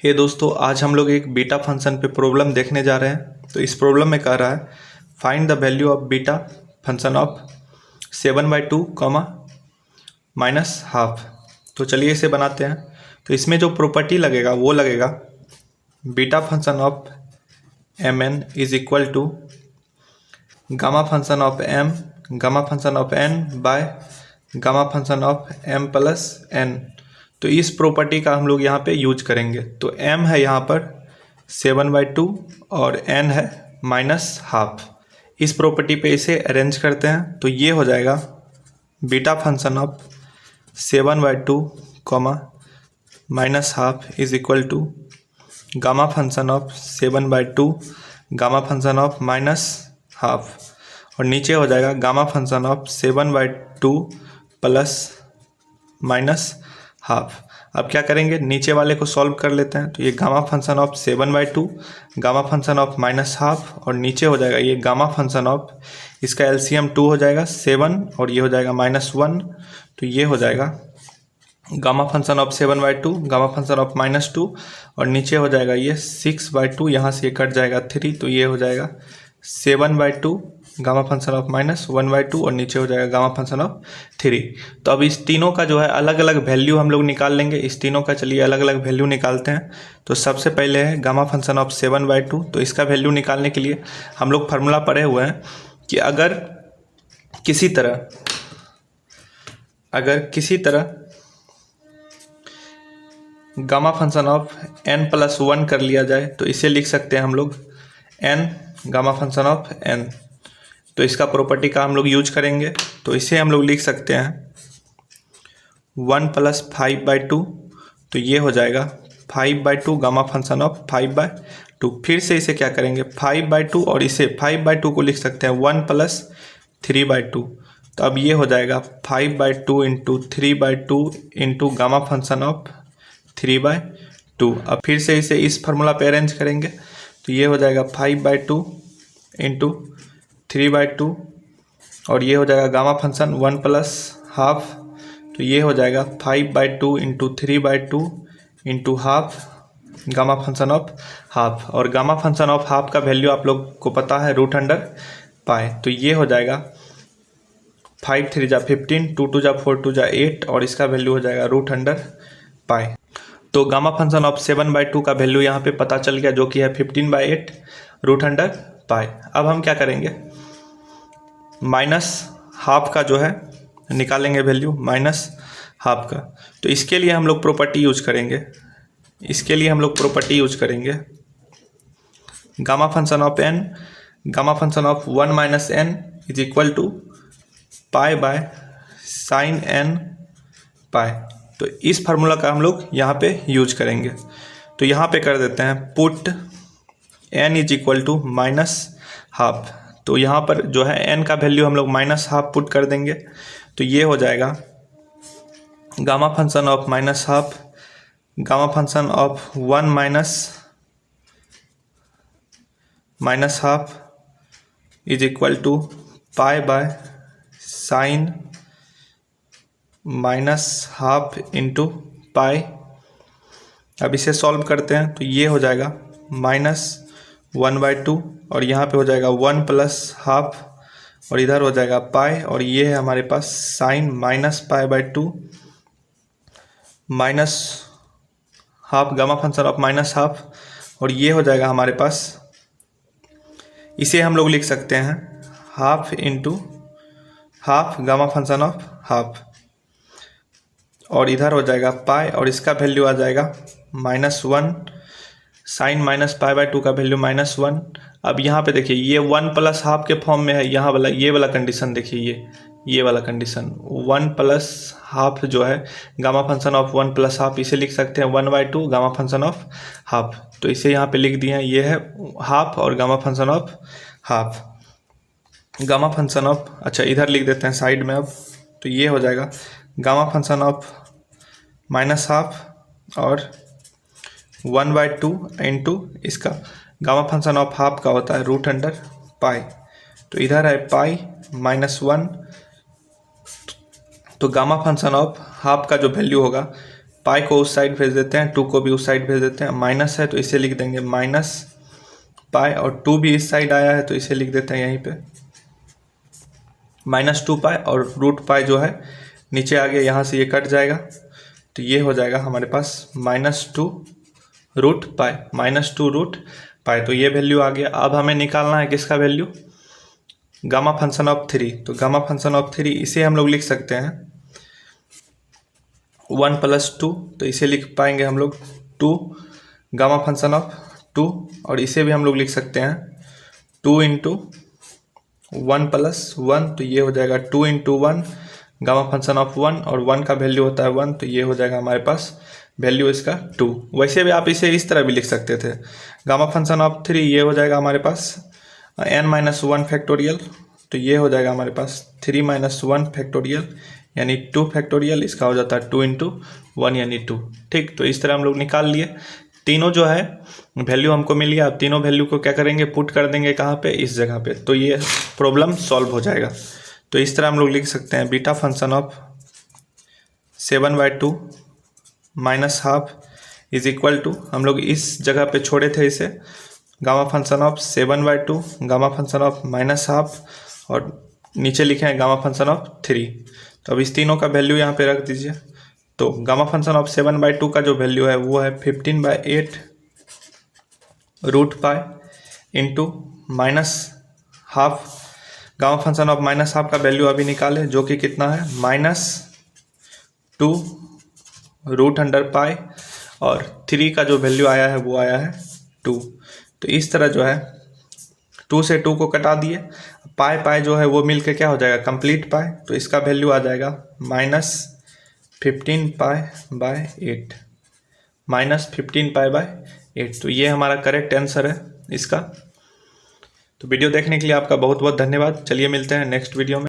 हे दोस्तों, आज हम लोग एक बीटा फंक्शन पे प्रॉब्लम देखने जा रहे हैं। तो इस प्रॉब्लम में कह रहा है find the value of beta function of 7/2 comma minus half. तो चलिए इसे बनाते हैं। तो इसमें जो प्रॉपर्टी लगेगा वो लगेगा beta function of mn is equal to gamma function of m gamma function of n by gamma function of m plus n। तो इस प्रॉपर्टी का हम लोग यहाँ पे यूज करेंगे। तो m है यहाँ पर 7/2 और n है -हाफ। इस प्रॉपर्टी पे इसे अरेंज करते हैं तो ये हो जाएगा beta function of 7/2 comma -half is equal to gamma function of 7/2 gamma function of -half, और नीचे हो जाएगा gamma function of 7/2 plus -half. अब क्या करेंगे, नीचे वाले को सॉल्व कर लेते हैं। तो ये gamma function of 7/2 gamma function of -half, और नीचे हो जाएगा ये गामा फंक्शन ऑफ, इसका एलसीएम 2 हो जाएगा 7, और ये हो जाएगा -1। तो ये हो जाएगा gamma function of 7/2 gamma function of -2, और नीचे हो जाएगा ये 6/2, यहाँ से ये कट जाएगा 3। तो ये हो जाएगा 7/2 गामा फंक्शन ऑफ -1/2, और नीचे हो जाएगा गामा फंक्शन ऑफ 3। तो अब इस तीनों का जो है अलग अलग वैल्यू हम लोग निकाल लेंगे। इस तीनों का चलिए अलग अलग वैल्यू निकालते हैं। तो सबसे पहले है गामा फंक्शन ऑफ 7/2। तो इसका वैल्यू निकालने के लिए हम लोग फार्मूला पढ़े हुए हैं कि अगर किसी तरह गामा फंक्शन ऑफ n+1 कर लिया जाए तो इसे लिख सकते हैं हम लोग n gamma function of n। तो इसका प्रॉपर्टी का हम लोग यूज करेंगे। तो इसे हम लोग लिख सकते हैं 1 + 5/2। तो ये हो जाएगा 5/2 गामा फंक्शन ऑफ 5/2। फिर से इसे क्या करेंगे 5/2, और इसे 5/2 को लिख सकते हैं 1 + 3/2। तो अब ये हो जाएगा 5/2 into 3/2 into gamma function of 3/2। अब फिर से इसे इस फार्मूला पे अरेंज करेंगे। तो ये हो जाएगा 5/2 इंटू 3/2, और ये हो जाएगा गामा फंक्शन 1 + हाफ। तो ये हो जाएगा 5/2 into 3/2 into half gamma function of half, और गामा फंक्शन ऑफ हाफ का वैल्यू आप लोग को पता है √पाई। तो ये हो जाएगा 5 3 जा 15, 2 2 जा 4 2 जा 8, और इसका वैल्यू हो जाएगा √पाई। तो गामा फंक्शन ऑफ 7/2 का वैल्यू यहाँ पे पता चल गया, जो कि है 15/8 √पाई। अब हम क्या करेंगे, -हाफ का जो है निकालेंगे वैल्यू -हाफ का। तो इसके लिए हम लोग प्रॉपर्टी यूज करेंगे gamma function of n gamma function of 1 - n is equal to pi by sine n pi. तो इस फार्मूला का हम लोग यहाँ पे यूज करेंगे। तो यहाँ पे कर देते हैं put n is equal to -half. तो यहाँ पर जो है n का वैल्यू हम लोग -हाफ पुट कर देंगे। तो ये हो जाएगा gamma function of -half gamma function of 1 - half is equal to pi by sine -half into pi. अब इसे सॉल्व करते हैं। तो ये हो जाएगा -1/2, और यहाँ पे हो जाएगा 1 + हाफ, और इधर हो जाएगा पाई, और ये है हमारे पास साइन -पाई/2 -half gamma function of -half, और ये हो जाएगा हमारे पास, इसे हम लोग लिख सकते हैं half into half gamma function of half, और इधर हो जाएगा पाई, और इसका वैल्यू आ जाएगा -1 साइन -पाई/2 का वैल्यू -1। अब यहाँ पे देखिए ये 1 + हाफ के फॉर्म में है। यहाँ वाला ये वाला कंडीशन देखिए, ये वाला कंडीशन 1 + हाफ जो है गामा फंक्शन ऑफ 1 + हाफ, इसे लिख सकते हैं 1/2 गामा फंक्शन ऑफ हाफ। तो इसे यहाँ पे लिख दिए हैं, ये है हाफ और gamma function of half gamma function of, अच्छा इधर लिख देते हैं साइड में। अब तो ये हो जाएगा गामा फंक्शन ऑफ -हाफ और 1/2 इंटू इसका गामा फंक्शन ऑफ हाफ का होता है √पाई। तो इधर है पाई -1। तो गामा फंक्शन ऑफ हाफ का जो वैल्यू होगा पाई को उस साइड भेज देते हैं, 2 को भी उस साइड भेज देते हैं। माइनस है तो इसे लिख देंगे माइनस पाई, और 2 भी इस साइड आया है तो इसे लिख देते हैं यहीं पे -2 पाई, और रूट पाई जो है नीचे आ गया, यहाँ से ये कट जाएगा तो ये हो जाएगा हमारे पास -2 रूट पाई, -2 रूट पाई। तो ये वैल्यू आ गया। अब हमें निकालना है किसका वैल्यू, गामा फंक्शन ऑफ 3। तो गामा फंक्शन ऑफ 3 इसे हम लोग लिख सकते हैं 1 + 2, तो इसे लिख पाएंगे हम लोग 2 गामा फंक्शन ऑफ 2, और इसे भी हम लोग लिख सकते हैं 2 × 1 + 1, तो ये हो जाएगा 2 × 1 गामा फंक्शन ऑफ 1, और 1 का वैल्यू होता है 1, तो ये हो जाएगा हमारे पास वैल्यू इसका 2। वैसे भी आप इसे इस तरह भी लिख सकते थे, गामा फंक्शन ऑफ 3 ये हो जाएगा हमारे पास n - 1 फैक्टोरियल, तो ये हो जाएगा हमारे पास 3 - 1 फैक्टोरियल यानी 2 फैक्टोरियल, इसका हो जाता है 2 × 1 यानी 2। ठीक, तो इस तरह हम लोग निकाल लिए। तीनों जो है वैल्यू हमको मिल गया। अब तीनों वैल्यू को क्या करेंगे, पुट कर देंगे कहाँ पे, इस जगह पे, तो ये प्रॉब्लम सॉल्व हो जाएगा। तो इस तरह हम लोग लिख सकते हैं beta function of 7/2 -½ is equal to, हम लोग इस जगह पे छोड़े थे इसे, gamma function of 7/2 gamma function of -½ और नीचे लिखे हैं गामा फंक्शन ऑफ 3। तो अब इस तीनों का वैल्यू यहाँ पे रख दीजिए। तो गामा फंक्शन ऑफ 7/2 का जो वैल्यू है वो है 15/8 root pi into -½ gamma function of -½ का वैल्यू अभी निकाले, जो कि कितना है -2 √पाई, और 3 का जो वैल्यू आया है वो आया है 2। तो इस तरह जो है 2 से 2 को कटा दिए, पाई पाई जो है वो मिल के क्या हो जाएगा कंप्लीट पाई, तो इसका वैल्यू आ जाएगा -15 पाई/8 -15 पाई/8। तो ये हमारा करेक्ट आंसर है इसका। तो वीडियो देखने के लिए आपका बहुत बहुत धन्यवाद। चलिए मिलते हैं नेक्स्ट वीडियो में।